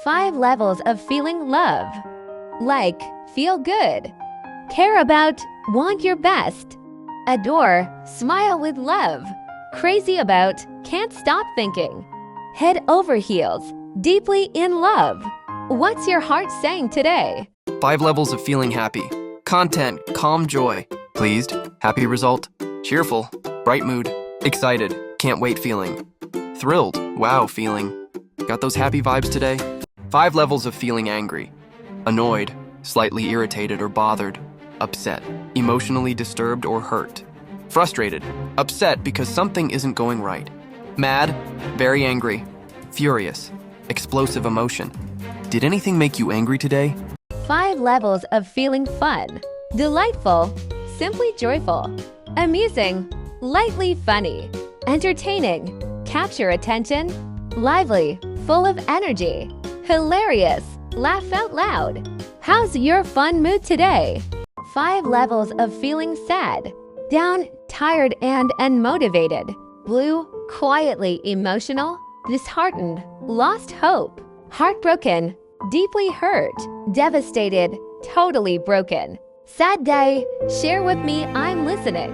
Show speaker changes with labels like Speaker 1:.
Speaker 1: 5 levels of feeling love. Like, feel good. Care about, want your best. Adore, smile with love. Crazy about, can't stop thinking. Head over heels, deeply in love. What's your heart saying today?
Speaker 2: 5 levels of feeling happy. Content, calm joy. Pleased, happy result. Cheerful, bright mood. Excited, can't wait feeling. Thrilled, wow feeling. Got those happy vibes today? 5 levels of feeling angry. Annoyed, slightly irritated or bothered. Upset, emotionally disturbed or hurt. Frustrated, upset because something isn't going right. Mad, very angry. Furious, explosive emotion. Did anything make you angry today?
Speaker 1: 5 levels of feeling fun. Delightful, simply joyful. Amusing, lightly funny. Entertaining, capture attention. Lively, full of energy. Hilarious, laugh out loud. How's your fun mood today? 5 levels of feeling sad. Down, tired and unmotivated. Blue, quietly emotional. Disheartened, lost hope. Heartbroken, deeply hurt. Devastated, totally broken. Sad day, share with me, I'm listening.